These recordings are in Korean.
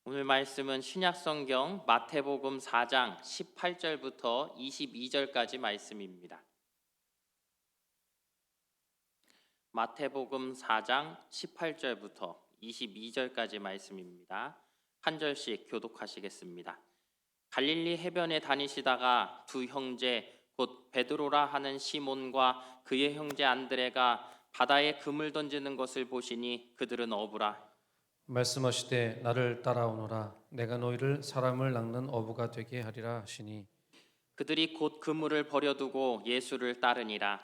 오늘 말씀은 신약성경 마태복음 4장 18절부터 22절까지 말씀입니다. 마태복음 4장 18절부터 22절까지 말씀입니다. 한 절씩 교독하시겠습니다. 갈릴리 해변에 다니시다가 두 형제 곧 베드로라 하는 시몬과 그의 형제 안드레가 바다에 금을 던지는 것을 보시니 그들은 어부라. 말씀하시되 나를 따라오너라 내가 너희를 사람을 낚는 어부가 되게 하리라 하시니 그들이 곧 그물을 버려두고 예수를 따르니라.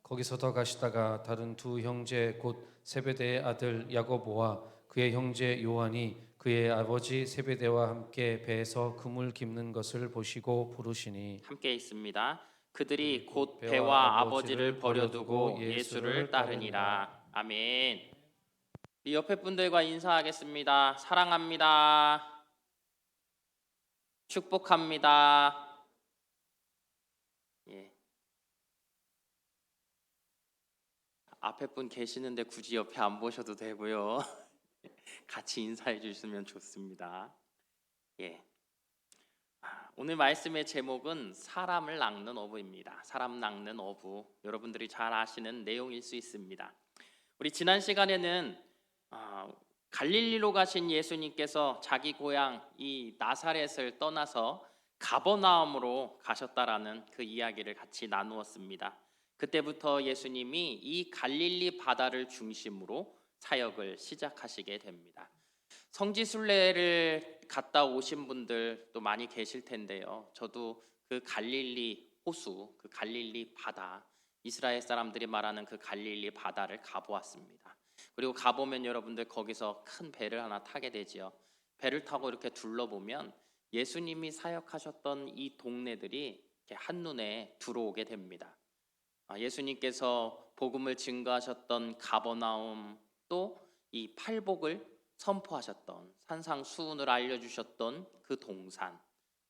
거기서 더 가시다가 다른 두 형제 곧 세베대의 아들 야고보와 그의 형제 요한이 그의 아버지 세베대와 함께 배에서 그물 깁는 것을 보시고 부르시니 함께 있습니다. 그들이 곧 배와 배와 아버지를 아버지를 버려두고 버려두고 예수를 예수를 따르니라. 따르니라. 아멘. 우리 옆에 분들과 인사하겠습니다. 사랑합니다. 축복합니다. 예. 앞에 분 계시는데 굳이 옆에 안 보셔도 되고요. 같이 인사해 주시면 좋습니다. 예. 오늘 말씀의 제목은 사람을 낚는 어부입니다. 사람 낚는 어부. 여러분들이 잘 아시는 내용일 수 있습니다. 우리 지난 시간에는 갈릴리로 가신 예수님께서 자기 고향 이 나사렛을 떠나서 가버나움으로 가셨다라는 그 이야기를 같이 나누었습니다. 그때부터 예수님이 이 갈릴리 바다를 중심으로 사역을 시작하시게 됩니다. 성지순례를 갔다 오신 분들도 많이 계실 텐데요. 저도 그 갈릴리 호수, 그 갈릴리 바다, 이스라엘 사람들이 말하는 그 갈릴리 바다를 가보았습니다. 그리고 가보면 여러분들 거기서 큰 배를 하나 타게 되지요. 배를 타고 이렇게 둘러보면 예수님이 사역하셨던 이 동네들이 이렇게 한눈에 들어오게 됩니다. 예수님께서 복음을 증거하셨던 가버나움, 또 이 팔복을 선포하셨던 산상수훈을 알려주셨던 그 동산,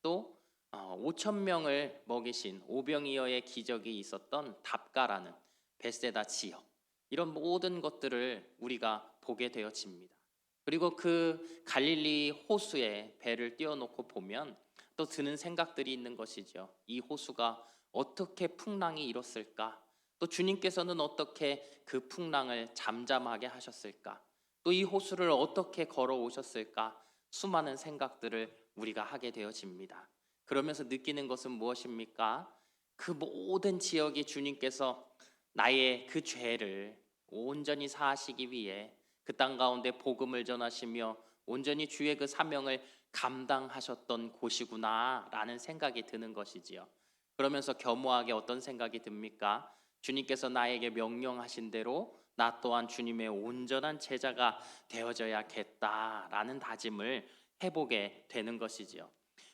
또 5천 명을 먹이신 오병이어의 기적이 있었던 답가라는 벳세다 지역, 이런 모든 것들을 우리가 보게 되어집니다. 그리고 그 갈릴리 호수에 배를 띄워놓고 보면 또 드는 생각들이 있는 것이죠. 이 호수가 어떻게 풍랑이 일었을까? 또 주님께서는 어떻게 그 풍랑을 잠잠하게 하셨을까? 또 이 호수를 어떻게 걸어오셨을까? 수많은 생각들을 우리가 하게 되어집니다. 그러면서 느끼는 것은 무엇입니까? 그 모든 지역이 주님께서 나의 그 죄를 온전히 사하시기 위해 그 땅 가운데 복음을 전하시며 온전히 주의 그 사명을 감당하셨던 곳이구나라는 생각이 드는 것이지요. 그러면서 겸허하게 어떤 생각이 듭니까? 주님께서 나에게 명령하신 대로 나 또한 주님의 온전한 제자가 되어져야겠다라는 다짐을 해보게 되는 것이지요.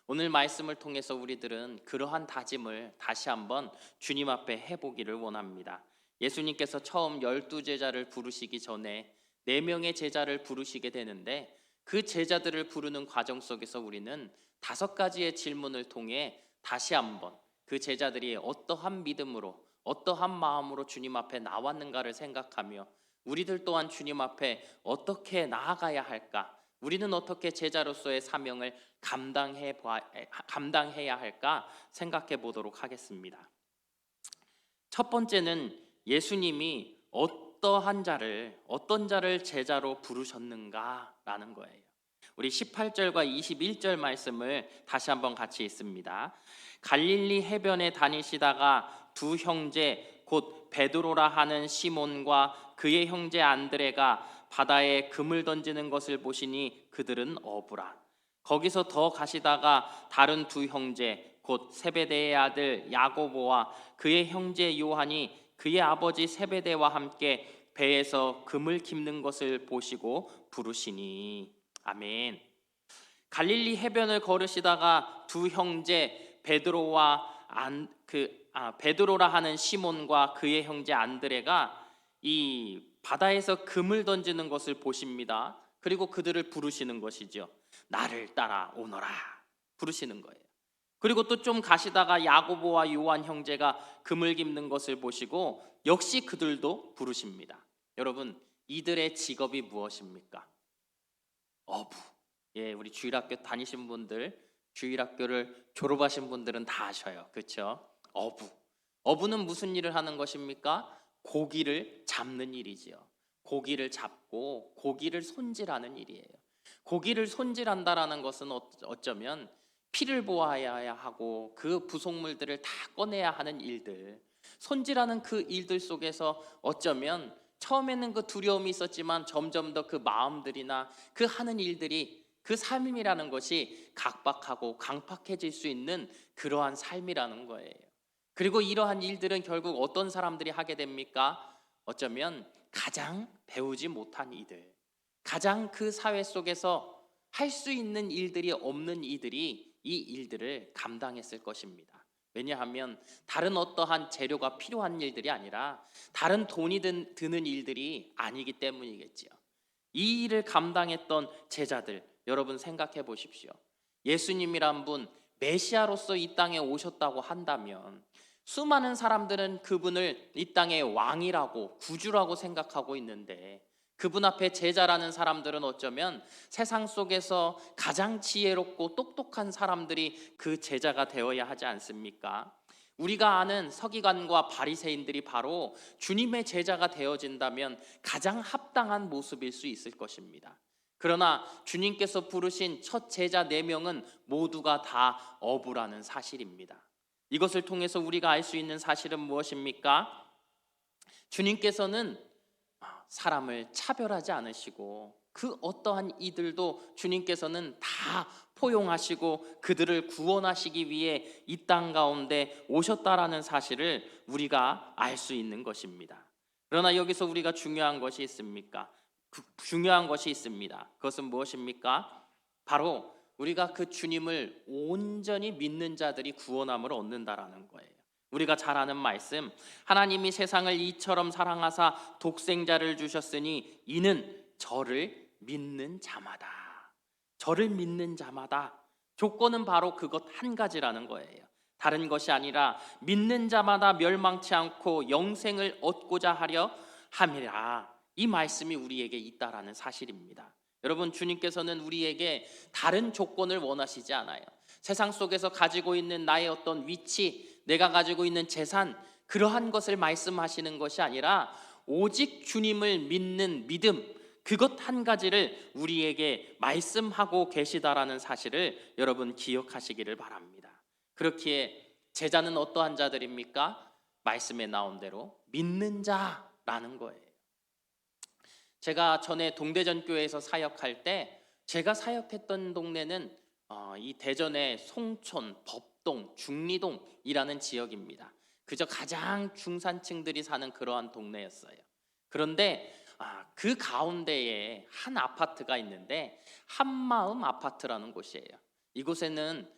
오늘 말씀을 통해서 우리들은 그러한 다짐을 다시 한번 주님 앞에 해보기를 원합니다. 예수님께서 처음 12제자를 부르시기 전에 4명의 제자를 부르시게 되는데 그 제자들을 부르는 과정 속에서 우리는 5가지의 질문을 통해 다시 한번 그 제자들이 어떠한 믿음으로 어떠한 마음으로 주님 앞에 나왔는가를 생각하며 우리들 또한 주님 앞에 어떻게 나아가야 할까? 우리는 어떻게 제자로서의 사명을 감당해야 할까 생각해 보도록 하겠습니다. 첫 번째는 예수님이 어떤 자를 제자로 부르셨는가라는 거예요. 우리 18절과 21절 말씀을 다시 한번 같이 읽습니다. 갈릴리 해변에 다니시다가 두 형제 곧 베드로라 하는 시몬과 그의 형제 안드레가 바다에 금을 던지는 것을 보시니 그들은 어부라. 거기서 더 가시다가 다른 두 형제 곧 세베대의 아들 야고보와 그의 형제 요한이 그의 아버지 세베대와 함께 배에서 금을 깁는 것을 보시고 부르시니. 아멘. 갈릴리 해변을 걸으시다가 두 형제 베드로라 하는 시몬과 그의 형제 안드레가 이 바다에서 금을 던지는 것을 보십니다. 그리고 그들을 부르시는 것이죠. 나를 따라오너라 부르시는 거예요. 그리고 또 좀 가시다가 야고보와 요한 형제가 금을 깁는 것을 보시고 역시 그들도 부르십니다. 여러분, 이들의 직업이 무엇입니까? 어부. 예, 우리 주일학교 다니신 분들, 주일학교를 졸업하신 분들은 다 아셔요. 그렇죠? 어부. 어부는 무슨 일을 하는 것입니까? 고기를 잡는 일이지요. 고기를 잡고 고기를 손질하는 일이에요. 고기를 손질한다라는 것은 어쩌면 피를 보아야 하고 그 부속물들을 다 꺼내야 하는 일들, 손질하는 그 일들 속에서 어쩌면 처음에는 그 두려움이 있었지만 점점 더 그 마음들이나 그 하는 일들이, 그 삶이라는 것이 각박하고 강팍해질 수 있는 그러한 삶이라는 거예요. 그리고 이러한 일들은 결국 어떤 사람들이 하게 됩니까? 어쩌면 가장 배우지 못한 이들, 가장 그 사회 속에서 할 수 있는 일들이 없는 이들이 이 일들을 감당했을 것입니다. 왜냐하면 다른 어떠한 재료가 필요한 일들이 아니라 다른 돈이 드는 일들이 아니기 때문이겠지요. 이 일을 감당했던 제자들, 여러분 생각해 보십시오. 예수님이란 분, 메시아로서 이 땅에 오셨다고 한다면 수많은 사람들은 그분을 이 땅의 왕이라고, 구주라고 생각하고 있는데, 그분 앞에 제자라는 사람들은 어쩌면 세상 속에서 가장 지혜롭고 똑똑한 사람들이 그 제자가 되어야 하지 않습니까? 우리가 아는 서기관과 바리새인들이 바로 주님의 제자가 되어진다면 가장 합당한 모습일 수 있을 것입니다. 그러나 주님께서 부르신 첫 제자 4명은 모두가 다 어부라는 사실입니다. 이것을 통해서 우리가 알 수 있는 사실은 무엇입니까? 주님께서는 사람을 차별하지 않으시고 그 어떠한 이들도 주님께서는 다 포용하시고 그들을 구원하시기 위해 이 땅 가운데 오셨다라는 사실을 우리가 알 수 있는 것입니다. 그러나 여기서 우리가 중요한 것이 있습니까? 중요한 것이 있습니다. 그것은 무엇입니까? 바로 우리가 그 주님을 온전히 믿는 자들이 구원함을 얻는다라는 거예요. 우리가 잘 아는 말씀, 하나님이 세상을 이처럼 사랑하사 독생자를 주셨으니 이는 저를 믿는 자마다. 저를 믿는 자마다. 조건은 바로 그것 한 가지라는 거예요. 다른 것이 아니라 믿는 자마다 멸망치 않고 영생을 얻고자 하려 함이라. 이 말씀이 우리에게 있다라는 사실입니다. 여러분, 주님께서는 우리에게 다른 조건을 원하시지 않아요. 세상 속에서 가지고 있는 나의 어떤 위치, 내가 가지고 있는 재산, 그러한 것을 말씀하시는 것이 아니라 오직 주님을 믿는 믿음, 그것 한 가지를 우리에게 말씀하고 계시다라는 사실을 여러분 기억하시기를 바랍니다. 그렇기에 제자는 어떠한 자들입니까? 말씀에 나온 대로 믿는 자라는 거예요. 제가 전에 동대전교회에서 사역할 때, 제가 사역했던 동네는 이 대전의 송촌, 법동, 중리동이라는 지역입니다. 그저 가장 중산층들이 사는 그러한 동네였어요. 그런데 그 가운데에 한 아파트가 있는데 한마음 아파트라는 곳이에요. 이곳에는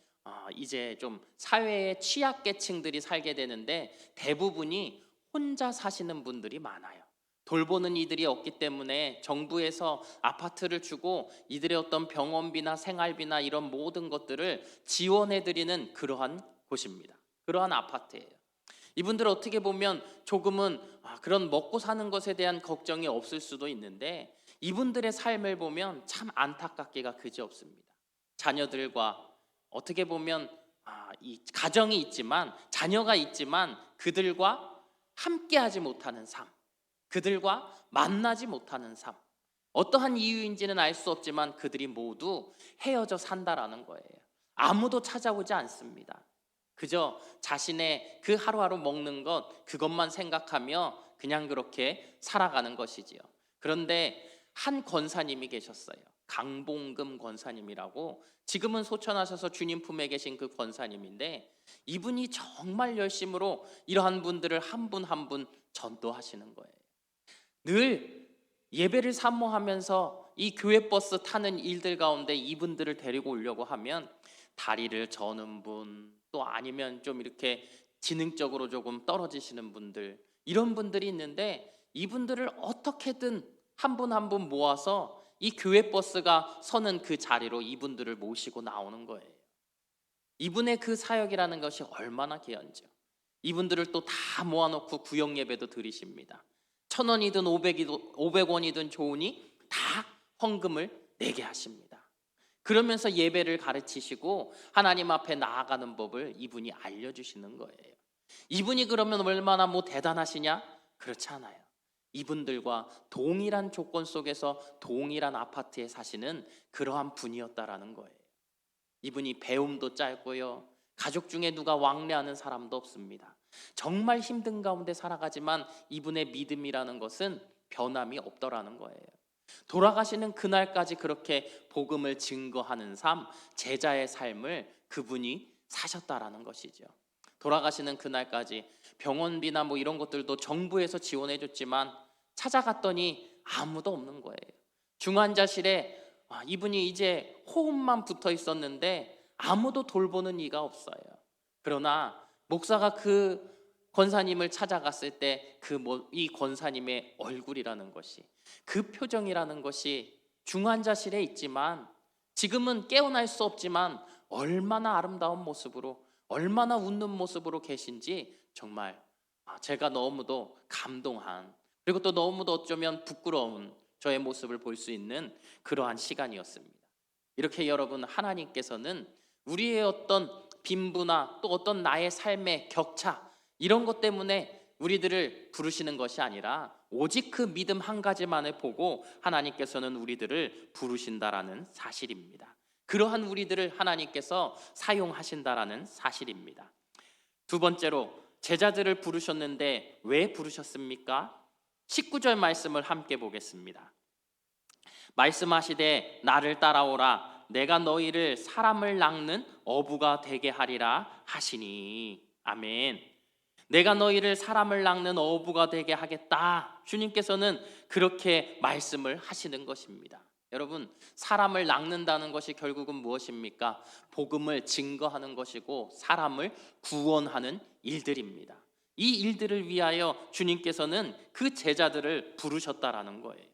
이제 좀 사회의 취약계층들이 살게 되는데 대부분이 혼자 사시는 분들이 많아요. 돌보는 이들이 없기 때문에 정부에서 아파트를 주고 이들의 어떤 병원비나 생활비나 이런 모든 것들을 지원해드리는 그러한 곳입니다. 그러한 아파트예요. 이분들 어떻게 보면 조금은 그런 먹고 사는 것에 대한 걱정이 없을 수도 있는데 이분들의 삶을 보면 참 안타깝기가 그지없습니다. 자녀들과 어떻게 보면 이 가정이 있지만, 자녀가 있지만 그들과 함께하지 못하는 삶, 그들과 만나지 못하는 삶, 어떠한 이유인지는 알 수 없지만 그들이 모두 헤어져 산다라는 거예요. 아무도 찾아오지 않습니다. 그저 자신의 그 하루하루 먹는 것, 그것만 생각하며 그냥 그렇게 살아가는 것이지요. 그런데 한 권사님이 계셨어요. 강봉금 권사님이라고, 지금은 소천하셔서 주님 품에 계신 그 권사님인데, 이분이 정말 열심으로 이러한 분들을 한 분 한 분 전도하시는 거예요. 늘 예배를 사모하면서 이 교회 버스 타는 일들 가운데 이분들을 데리고 오려고 하면 다리를 저는 분, 또 아니면 좀 이렇게 지능적으로 조금 떨어지시는 분들, 이런 분들이 있는데 이분들을 어떻게든 한 분 한 분 모아서 이 교회 버스가 서는 그 자리로 이분들을 모시고 나오는 거예요. 이분의 그 사역이라는 것이 얼마나 귀한지요. 이분들을 또 다 모아놓고 구역 예배도 드리십니다. 1,000원이든 500원이든 좋으니 다 헌금을 내게 하십니다. 그러면서 예배를 가르치시고 하나님 앞에 나아가는 법을 이분이 알려주시는 거예요. 이분이 그러면 얼마나 대단하시냐? 그렇지 않아요. 이분들과 동일한 조건 속에서 동일한 아파트에 사시는 그러한 분이었다라는 거예요. 이분이 배움도 짧고요, 가족 중에 누가 왕래하는 사람도 없습니다. 정말 힘든 가운데 살아가지만 이분의 믿음이라는 것은 변함이 없더라는 거예요. 돌아가시는 그날까지 그렇게 복음을 증거하는 삶, 제자의 삶을 그분이 사셨다라는 것이죠. 돌아가시는 그날까지 병원비나 이런 것들도 정부에서 지원해 줬지만 찾아갔더니 아무도 없는 거예요. 중환자실에 이분이 이제 호흡만 붙어 있었는데 아무도 돌보는 이가 없어요. 그러나 목사가 그 권사님을 찾아갔을 때 이 권사님의 얼굴이라는 것이, 그 표정이라는 것이 중환자실에 있지만 지금은 깨어날 수 없지만 얼마나 아름다운 모습으로, 얼마나 웃는 모습으로 계신지 정말 제가 너무도 감동한, 그리고 또 너무도 어쩌면 부끄러운 저의 모습을 볼 수 있는 그러한 시간이었습니다. 이렇게 여러분, 하나님께서는 우리의 어떤 빈부나 또 어떤 나의 삶의 격차, 이런 것 때문에 우리들을 부르시는 것이 아니라 오직 그 믿음 한 가지만을 보고 하나님께서는 우리들을 부르신다라는 사실입니다. 그러한 우리들을 하나님께서 사용하신다라는 사실입니다. 두 번째로, 제자들을 부르셨는데 왜 부르셨습니까? 19절 말씀을 함께 보겠습니다. 말씀하시되 나를 따라오라, 내가 너희를 사람을 낚는 어부가 되게 하리라 하시니. 아멘. 내가 너희를 사람을 낚는 어부가 되게 하겠다, 주님께서는 그렇게 말씀을 하시는 것입니다. 여러분, 사람을 낚는다는 것이 결국은 무엇입니까? 복음을 증거하는 것이고 사람을 구원하는 일들입니다. 이 일들을 위하여 주님께서는 그 제자들을 부르셨다라는 거예요.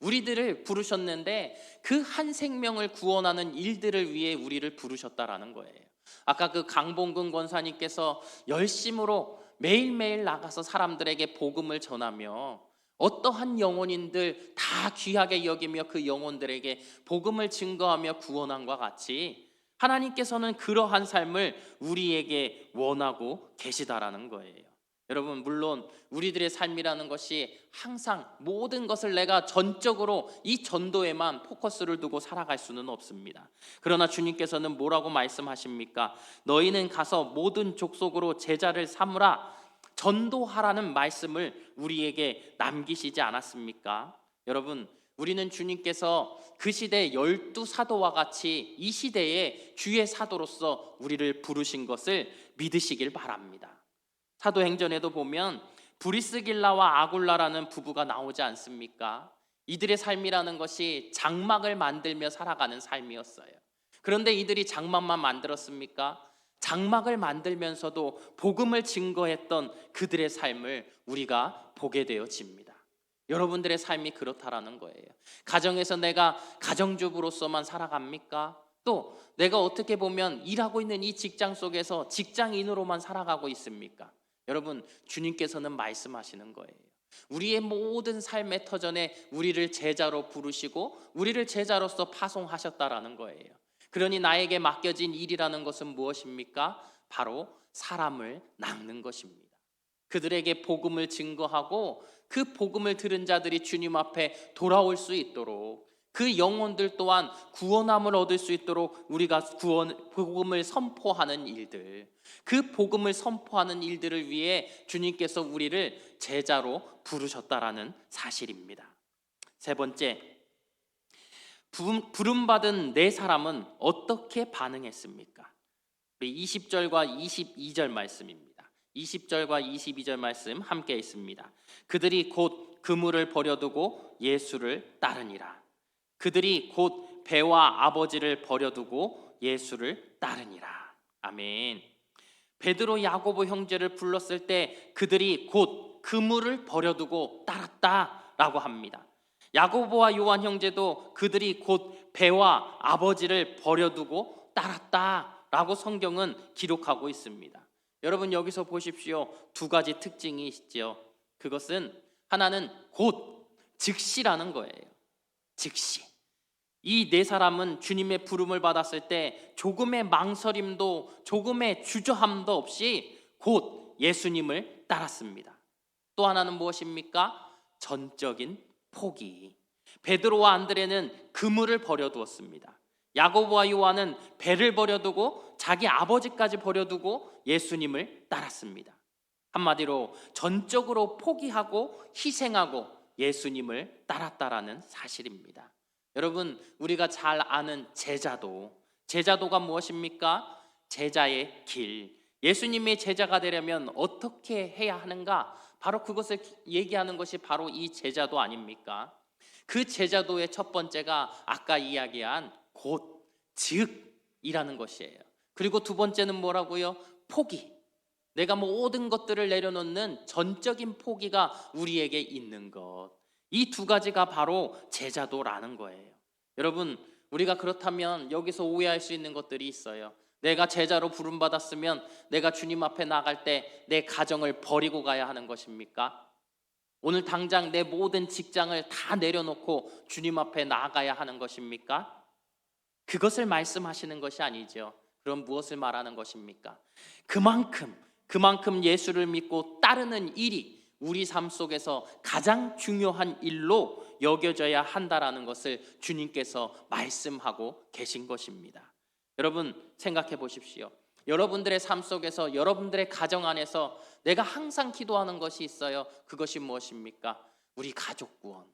우리들을 부르셨는데 그 한 생명을 구원하는 일들을 위해 우리를 부르셨다라는 거예요. 아까 그 강봉근 권사님께서 열심으로 매일매일 나가서 사람들에게 복음을 전하며 어떠한 영혼인들 다 귀하게 여기며 그 영혼들에게 복음을 증거하며 구원함과 같이 하나님께서는 그러한 삶을 우리에게 원하고 계시다라는 거예요. 여러분, 물론 우리들의 삶이라는 것이 항상 모든 것을 내가 전적으로 이 전도에만 포커스를 두고 살아갈 수는 없습니다. 그러나 주님께서는 뭐라고 말씀하십니까? 너희는 가서 모든 족속으로 제자를 삼으라, 전도하라는 말씀을 우리에게 남기시지 않았습니까? 여러분, 우리는 주님께서 그 시대 12사도와 같이 이 시대에 주의 사도로서 우리를 부르신 것을 믿으시길 바랍니다. 사도행전에도 보면 브리스길라와 아굴라라는 부부가 나오지 않습니까? 이들의 삶이라는 것이 장막을 만들며 살아가는 삶이었어요. 그런데 이들이 장막만 만들었습니까? 장막을 만들면서도 복음을 증거했던 그들의 삶을 우리가 보게 되어집니다. 여러분들의 삶이 그렇다라는 거예요. 가정에서 내가 가정주부로서만 살아갑니까? 또 내가 어떻게 보면 일하고 있는 이 직장 속에서 직장인으로만 살아가고 있습니까? 여러분, 주님께서는 말씀하시는 거예요. 우리의 모든 삶의 터전에 우리를 제자로 부르시고 우리를 제자로서 파송하셨다라는 거예요. 그러니 나에게 맡겨진 일이라는 것은 무엇입니까? 바로 사람을 낚는 것입니다. 그들에게 복음을 증거하고 그 복음을 들은 자들이 주님 앞에 돌아올 수 있도록, 그 영혼들 또한 구원함을 얻을 수 있도록 우리가 복음을 선포하는 일들, 그 복음을 선포하는 일들을 위해 주님께서 우리를 제자로 부르셨다라는 사실입니다. 세 번째, 부름받은 네 사람은 어떻게 반응했습니까? 우리 20절과 22절 말씀입니다. 20절과 22절 말씀 함께 있습니다. 그들이 곧 그물을 버려두고 예수를 따르니라. 그들이 곧 배와 아버지를 버려두고 예수를 따르니라. 아멘. 베드로 야고보 형제를 불렀을 때 그들이 곧 그물을 버려두고 따랐다라고 합니다. 야고보와 요한 형제도 그들이 곧 배와 아버지를 버려두고 따랐다라고 성경은 기록하고 있습니다. 여러분, 여기서 보십시오. 두 가지 특징이 있죠. 그것은 하나는 곧, 즉시라는 거예요. 즉시. 이 네 사람은 주님의 부름을 받았을 때 조금의 망설임도 조금의 주저함도 없이 곧 예수님을 따랐습니다. 또 하나는 무엇입니까? 전적인 포기. 베드로와 안드레는 그물을 버려두었습니다. 야고보와 요한은 배를 버려두고 자기 아버지까지 버려두고 예수님을 따랐습니다. 한마디로 전적으로 포기하고 희생하고 예수님을 따랐다라는 사실입니다. 여러분, 우리가 잘 아는 제자도가 무엇입니까? 제자의 길. 예수님의 제자가 되려면 어떻게 해야 하는가? 바로 그것을 얘기하는 것이 바로 이 제자도 아닙니까? 그 제자도의 첫 번째가 아까 이야기한 곧, 즉이라는 것이에요. 그리고 두 번째는 뭐라고요? 포기. 내가 모든 것들을 내려놓는 전적인 포기가 우리에게 있는 것. 이 두 가지가 바로 제자도라는 거예요. 여러분, 우리가 그렇다면 여기서 오해할 수 있는 것들이 있어요. 내가 제자로 부름받았으면 내가 주님 앞에 나갈 때 내 가정을 버리고 가야 하는 것입니까? 오늘 당장 내 모든 직장을 다 내려놓고 주님 앞에 나아가야 하는 것입니까? 그것을 말씀하시는 것이 아니죠. 그럼 무엇을 말하는 것입니까? 그만큼 예수를 믿고 따르는 일이 우리 삶 속에서 가장 중요한 일로 여겨져야 한다라는 것을 주님께서 말씀하고 계신 것입니다. 여러분, 생각해 보십시오. 여러분들의 삶 속에서, 여러분들의 가정 안에서 내가 항상 기도하는 것이 있어요. 그것이 무엇입니까? 우리 가족 구원.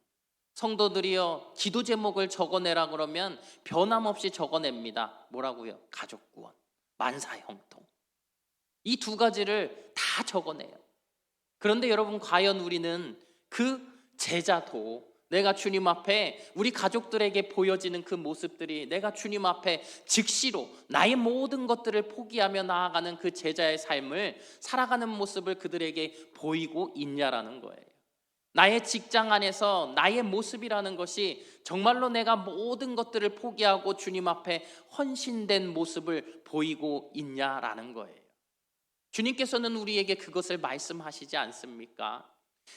성도들이요, 기도 제목을 적어내라 그러면 변함없이 적어냅니다. 뭐라고요? 가족 구원, 만사 형통. 이 두 가지를 다 적어내요. 그런데 여러분, 과연 우리는 그 제자도, 내가 주님 앞에 우리 가족들에게 보여지는 그 모습들이 내가 주님 앞에 즉시로 나의 모든 것들을 포기하며 나아가는 그 제자의 삶을 살아가는 모습을 그들에게 보이고 있냐라는 거예요. 나의 직장 안에서 나의 모습이라는 것이 정말로 내가 모든 것들을 포기하고 주님 앞에 헌신된 모습을 보이고 있냐라는 거예요. 주님께서는 우리에게 그것을 말씀하시지 않습니까?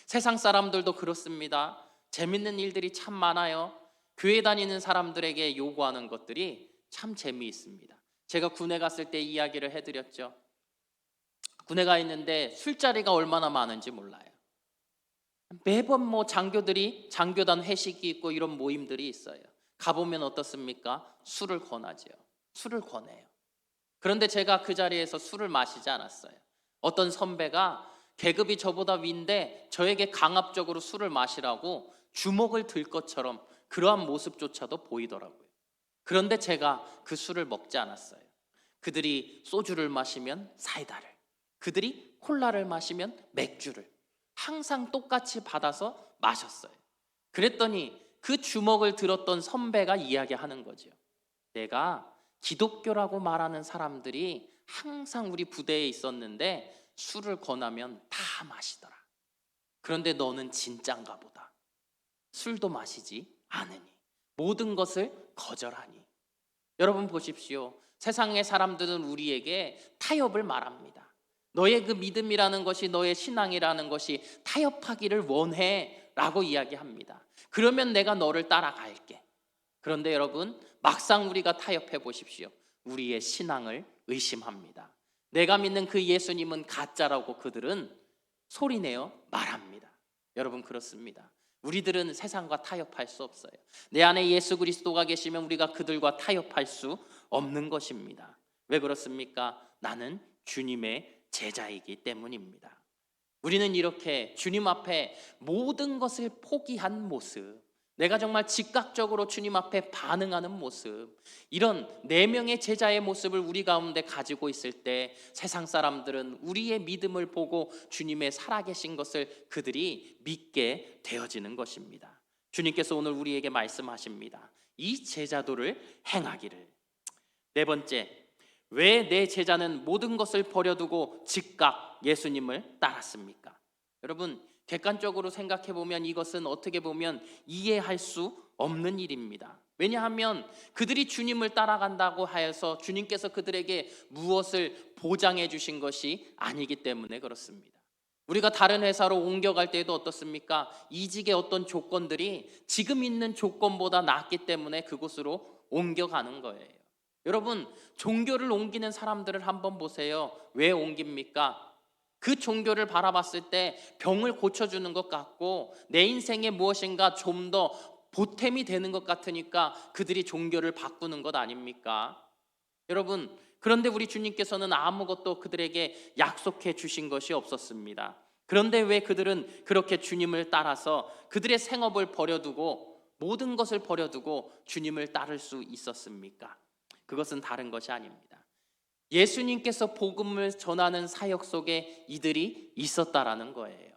세상 사람들도 그렇습니다. 재밌는 일들이 참 많아요. 교회 다니는 사람들에게 요구하는 것들이 참 재미있습니다. 제가 군에 갔을 때 이야기를 해드렸죠. 군에 가 있는데 술자리가 얼마나 많은지 몰라요. 매번 장교단 회식이 있고 이런 모임들이 있어요. 가보면 어떻습니까? 술을 권하죠. 술을 권해요. 그런데 제가 그 자리에서 술을 마시지 않았어요. 어떤 선배가 계급이 저보다 위인데 저에게 강압적으로 술을 마시라고 주먹을 들 것처럼 그러한 모습조차도 보이더라고요. 그런데 제가 그 술을 먹지 않았어요. 그들이 소주를 마시면 사이다를, 그들이 콜라를 마시면 맥주를 항상 똑같이 받아서 마셨어요. 그랬더니 그 주먹을 들었던 선배가 이야기하는 거죠. 내가 기독교라고 말하는 사람들이 항상 우리 부대에 있었는데 술을 권하면 다 마시더라. 그런데 너는 진짠가 보다. 술도 마시지 않으니, 모든 것을 거절하니. 여러분 보십시오. 세상의 사람들은 우리에게 타협을 말합니다. 너의 그 믿음이라는 것이, 너의 신앙이라는 것이 타협하기를 원해 라고 이야기합니다. 그러면 내가 너를 따라갈게. 그런데 여러분, 막상 우리가 타협해 보십시오. 우리의 신앙을 의심합니다. 내가 믿는 그 예수님은 가짜라고 그들은 소리내어 말합니다. 여러분, 그렇습니다. 우리들은 세상과 타협할 수 없어요. 내 안에 예수 그리스도가 계시면 우리가 그들과 타협할 수 없는 것입니다. 왜 그렇습니까? 나는 주님의 제자이기 때문입니다. 우리는 이렇게 주님 앞에 모든 것을 포기한 모습, 내가 정말 즉각적으로 주님 앞에 반응하는 모습, 이런 4명의 제자의 모습을 우리 가운데 가지고 있을 때 세상 사람들은 우리의 믿음을 보고 주님의 살아계신 것을 그들이 믿게 되어지는 것입니다. 주님께서 오늘 우리에게 말씀하십니다. 이 제자도를 행하기를. 4번째, 왜 내 제자는 모든 것을 버려두고 즉각 예수님을 따랐습니까? 여러분, 객관적으로 생각해 보면 이것은 어떻게 보면 이해할 수 없는 일입니다. 왜냐하면 그들이 주님을 따라간다고 하여서 주님께서 그들에게 무엇을 보장해 주신 것이 아니기 때문에 그렇습니다. 우리가 다른 회사로 옮겨갈 때도 어떻습니까? 이직의 어떤 조건들이 지금 있는 조건보다 낫기 때문에 그곳으로 옮겨가는 거예요. 여러분, 종교를 옮기는 사람들을 한번 보세요. 왜 옮깁니까? 그 종교를 바라봤을 때 병을 고쳐주는 것 같고 내 인생에 무엇인가 좀 더 보탬이 되는 것 같으니까 그들이 종교를 바꾸는 것 아닙니까? 여러분, 그런데 우리 주님께서는 아무것도 그들에게 약속해 주신 것이 없었습니다. 그런데 왜 그들은 그렇게 주님을 따라서 그들의 생업을 버려두고 모든 것을 버려두고 주님을 따를 수 있었습니까? 그것은 다른 것이 아닙니다. 예수님께서 복음을 전하는 사역 속에 이들이 있었다라는 거예요.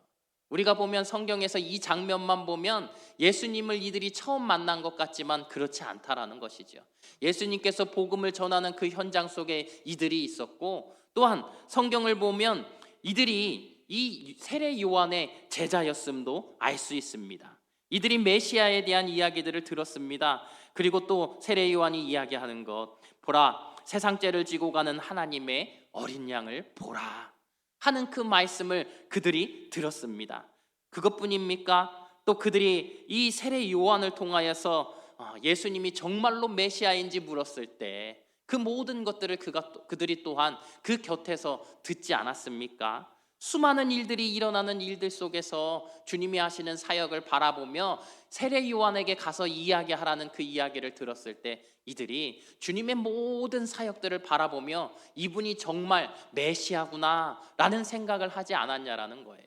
우리가 보면 성경에서 이 장면만 보면 예수님을 이들이 처음 만난 것 같지만 그렇지 않다라는 것이죠. 예수님께서 복음을 전하는 그 현장 속에 이들이 있었고, 또한 성경을 보면 이들이 이 세례 요한의 제자였음도 알 수 있습니다. 이들이 메시아에 대한 이야기들을 들었습니다. 그리고 또 세례 요한이 이야기하는 것, 보라, 세상 죄를 지고 가는 하나님의 어린 양을 보라 하는 그 말씀을 그들이 들었습니다. 그것뿐입니까? 또 그들이 이 세례 요한을 통하여서 예수님이 정말로 메시아인지 물었을 때 그 모든 것들을 그들이 또한 그 곁에서 듣지 않았습니까? 수많은 일들이 일어나는 일들 속에서 주님이 하시는 사역을 바라보며 세례 요한에게 가서 이야기하라는 그 이야기를 들었을 때 이들이 주님의 모든 사역들을 바라보며 이분이 정말 메시아구나 라는 생각을 하지 않았냐라는 거예요.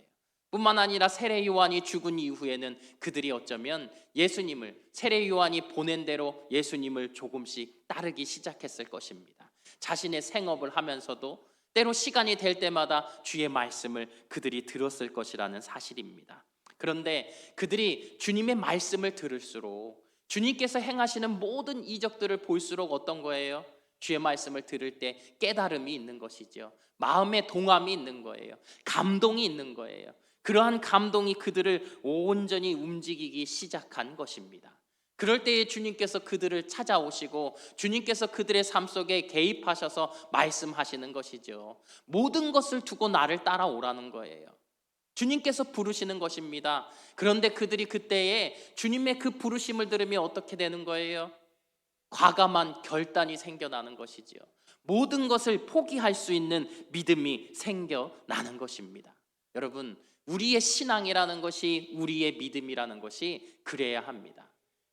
뿐만 아니라 세례 요한이 죽은 이후에는 그들이 어쩌면 예수님을, 세례 요한이 보낸 대로 예수님을 조금씩 따르기 시작했을 것입니다. 자신의 생업을 하면서도 때로 시간이 될 때마다 주의 말씀을 그들이 들었을 것이라는 사실입니다. 그런데 그들이 주님의 말씀을 들을수록, 주님께서 행하시는 모든 이적들을 볼수록 어떤 거예요? 주의 말씀을 들을 때 깨달음이 있는 것이죠. 마음의 동함이 있는 거예요. 감동이 있는 거예요. 그러한 감동이 그들을 온전히 움직이기 시작한 것입니다. 그럴 때에 주님께서 그들을 찾아오시고 주님께서 그들의 삶 속에 개입하셔서 말씀하시는 것이죠. 모든 것을 두고 나를 따라오라는 거예요. 주님께서 부르시는 것입니다. 그런데 그들이 그때에 주님의 그 부르심을 들으며 어떻게 되는 거예요? 과감한 결단이 생겨나는 것이지요. 모든 것을 포기할 수 있는 믿음이 생겨나는 것입니다. 여러분, 우리의 신앙이라는 것이, 우리의 믿음이라는 것이 그래야 합니다.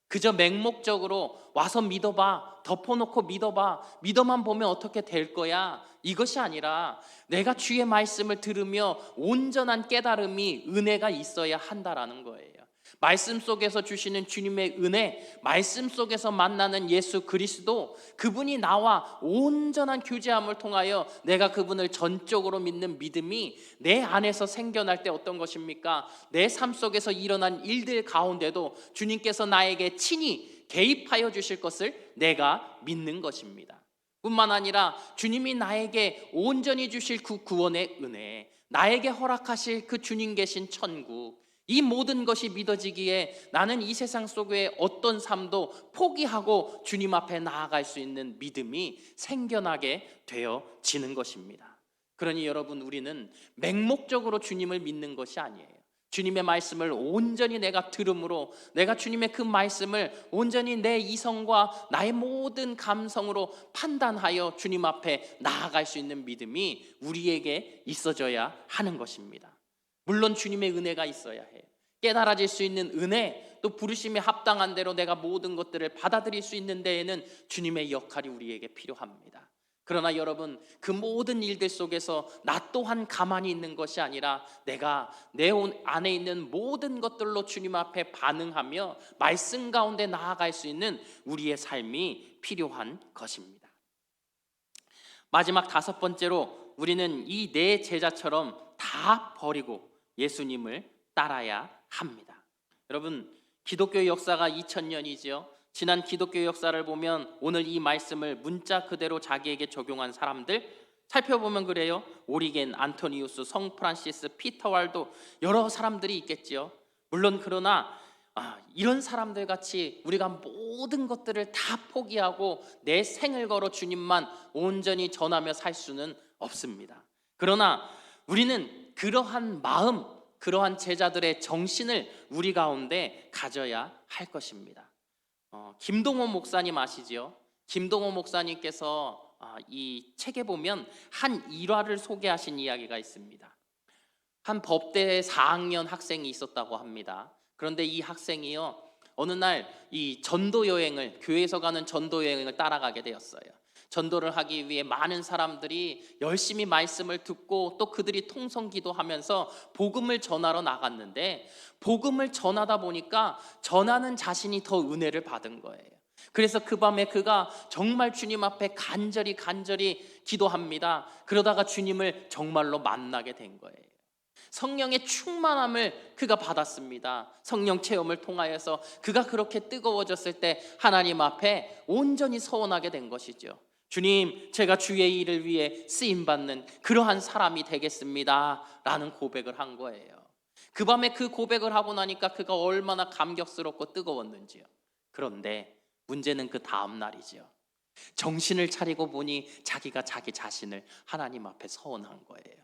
그저 맹목적으로 와서 믿어봐, 덮어놓고 믿어봐, 믿어만 보면 어떻게 될 거야, 이것이 아니라 내가 주의 말씀을 들으며 온전한 깨달음이, 은혜가 있어야 한다라는 거예요. 말씀 속에서 주시는 주님의 은혜, 말씀 속에서 만나는 예수 그리스도, 그분이 나와 온전한 교제함을 통하여 내가 그분을 전적으로 믿는 믿음이 내 안에서 생겨날 때 어떤 것입니까? 내 삶 속에서 일어난 일들 가운데도 주님께서 나에게 친히 개입하여 주실 것을 내가 믿는 것입니다. 뿐만 아니라 주님이 나에게 온전히 주실 그 구원의 은혜, 나에게 허락하실 그 주님 계신 천국, 이 모든 것이 믿어지기에 나는 이 세상 속의 어떤 삶도 포기하고 주님 앞에 나아갈 수 있는 믿음이 생겨나게 되어지는 것입니다. 그러니 여러분, 우리는 맹목적으로 주님을 믿는 것이 아니에요. 주님의 말씀을 온전히 내가 들음으로, 내가 주님의 그 말씀을 온전히 내 이성과 나의 모든 감성으로 판단하여 주님 앞에 나아갈 수 있는 믿음이 우리에게 있어져야 하는 것입니다. 물론 주님의 은혜가 있어야 해요. 깨달아질 수 있는 은혜, 또 부르심에 합당한 대로 내가 모든 것들을 받아들일 수 있는 데에는 주님의 역할이 우리에게 필요합니다. 그러나 여러분, 그 모든 일들 속에서 나 또한 가만히 있는 것이 아니라 내가 내 안에 있는 모든 것들로 주님 앞에 반응하며 말씀 가운데 나아갈 수 있는 우리의 삶이 필요한 것입니다. 마지막 다섯 번째로, 우리는 이 네 제자처럼 다 버리고 예수님을 따라야 합니다. 여러분, 기독교 역사가 2000년이지요. 지난 기독교 역사를 보면 오늘 이 말씀을 문자 그대로 자기에게 적용한 사람들 살펴보면 그래요. 오리겐, 안토니우스, 성 프란시스, 피터 왈도, 여러 사람들이 있겠지요. 물론 그러나 이런 사람들 같이 우리가 모든 것들을 다 포기하고 내 생을 걸어 주님만 온전히 전하며 살 수는 없습니다. 그러나 우리는 그러한 마음, 그러한 제자들의 정신을 우리 가운데 가져야 할 것입니다. 김동호 목사님 아시죠? 김동호 목사님께서 이 책에 보면 한 일화를 소개하신 이야기가 있습니다. 한 법대 4학년 학생이 있었다고 합니다. 그런데 이 학생이요, 어느 날 이 전도 여행을, 교회에서 가는 전도 여행을 따라가게 되었어요. 전도를 하기 위해 많은 사람들이 열심히 말씀을 듣고 또 그들이 통성 기도하면서 복음을 전하러 나갔는데, 복음을 전하다 보니까 전하는 자신이 더 은혜를 받은 거예요. 그래서 그 밤에 그가 정말 주님 앞에 간절히 기도합니다. 그러다가 주님을 정말로 만나게 된 거예요. 성령의 충만함을 그가 받았습니다. 성령 체험을 통하여서 그가 그렇게 뜨거워졌을 때 하나님 앞에 온전히 서원하게 된 것이죠. 주님, 제가 주의 일을 위해 쓰임받는 그러한 사람이 되겠습니다 라는 고백을 한 거예요. 그 밤에 그 고백을 하고 나니까 그가 얼마나 감격스럽고 뜨거웠는지요. 그런데 문제는 그 다음 날이죠. 정신을 차리고 보니 자기가 자기 자신을 하나님 앞에 서원한 거예요.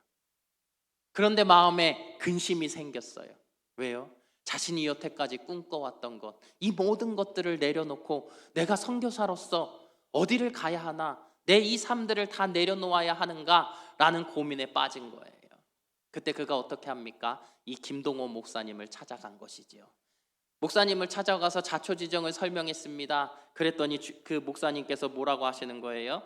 그런데 마음에 근심이 생겼어요. 왜요? 자신이 여태까지 꿈꿔왔던 것, 이 모든 것들을 내려놓고 내가 선교사로서 어디를 가야 하나, 내 이 삶들을 다 내려놓아야 하는가 라는 고민에 빠진 거예요. 그때 그가 어떻게 합니까? 이 김동호 목사님을 찾아간 것이지요. 목사님을 찾아가서 자초지정을 설명했습니다. 그랬더니 그 목사님께서 뭐라고 하시는 거예요?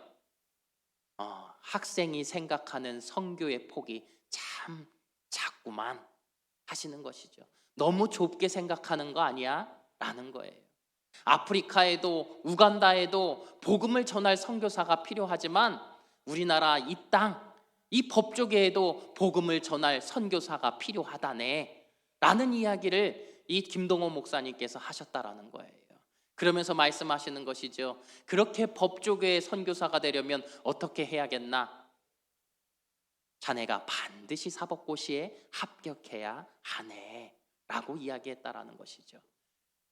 학생이 생각하는 선교의 폭이 참 작구만 하시는 것이죠. 너무 좁게 생각하는 거 아니야? 라는 거예요. 아프리카에도 우간다에도 복음을 전할 선교사가 필요하지만 우리나라 이 땅, 이 법조계에도 복음을 전할 선교사가 필요하다네 라는 이야기를 이 김동호 목사님께서 하셨다라는 거예요. 그러면서 말씀하시는 것이죠. 그렇게 법조계의 선교사가 되려면 어떻게 해야겠나? 자네가 반드시 사법고시에 합격해야 하네 라고 이야기했다라는 것이죠.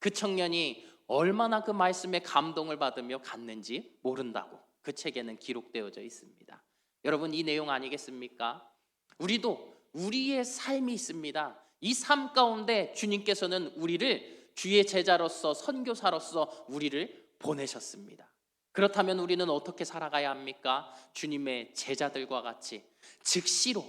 그 청년이 얼마나 그 말씀에 감동을 받으며 갔는지 모른다고 그 책에는 기록되어져 있습니다. 여러분, 이 내용 아니겠습니까? 우리도 우리의 삶이 있습니다. 이 삶 가운데 주님께서는 우리를 주의 제자로서 선교사로서 우리를 보내셨습니다. 그렇다면 우리는 어떻게 살아가야 합니까? 주님의 제자들과 같이 즉시로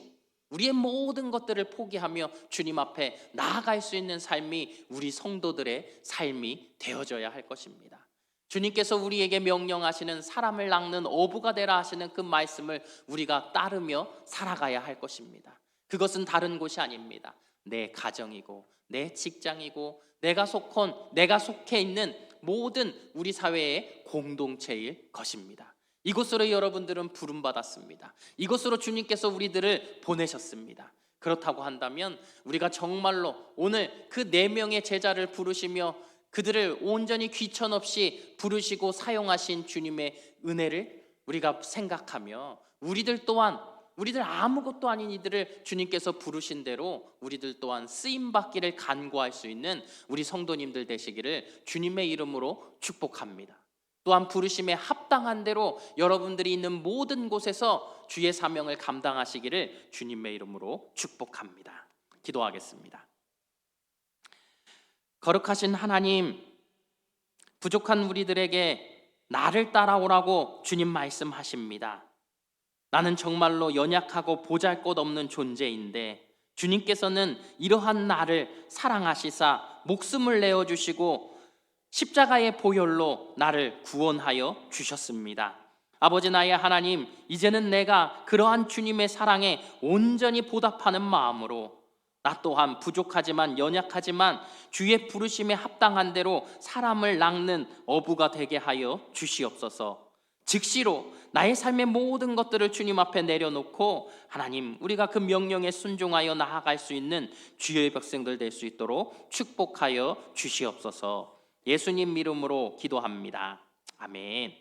우리의 모든 것들을 포기하며 주님 앞에 나아갈 수 있는 삶이 우리 성도들의 삶이 되어져야 할 것입니다. 주님께서 우리에게 명령하시는 사람을 낚는 어부가 되라 하시는 그 말씀을 우리가 따르며 살아가야 할 것입니다. 그것은 다른 곳이 아닙니다. 내 가정이고 내 직장이고 내가 속해 있는 모든 우리 사회의 공동체일 것입니다. 이곳으로 여러분들은 부름받았습니다. 이곳으로 주님께서 우리들을 보내셨습니다. 그렇다고 한다면 우리가 정말로 오늘 그 4명의 제자를 부르시며 그들을 온전히 귀천 없이 부르시고 사용하신 주님의 은혜를 우리가 생각하며 우리들 아무것도 아닌 이들을 주님께서 부르신 대로 우리들 또한 쓰임받기를 간구할 수 있는 우리 성도님들 되시기를 주님의 이름으로 축복합니다. 또한 부르심에 합당한 대로 여러분들이 있는 모든 곳에서 주의 사명을 감당하시기를 주님의 이름으로 축복합니다. 기도하겠습니다. 거룩하신 하나님, 부족한 우리들에게 나를 따라오라고 주님 말씀하십니다. 나는 정말로 연약하고 보잘것없는 존재인데 주님께서는 이러한 나를 사랑하시사 목숨을 내어주시고 십자가의 보혈로 나를 구원하여 주셨습니다. 아버지 나의 하나님, 이제는 내가 그러한 주님의 사랑에 온전히 보답하는 마음으로 나 또한 부족하지만 연약하지만 주의 부르심에 합당한 대로 사람을 낚는 어부가 되게 하여 주시옵소서. 즉시로 나의 삶의 모든 것들을 주님 앞에 내려놓고 하나님, 우리가 그 명령에 순종하여 나아갈 수 있는 주의 백성들 될 수 있도록 축복하여 주시옵소서. 예수님 이름으로 기도합니다. 아멘.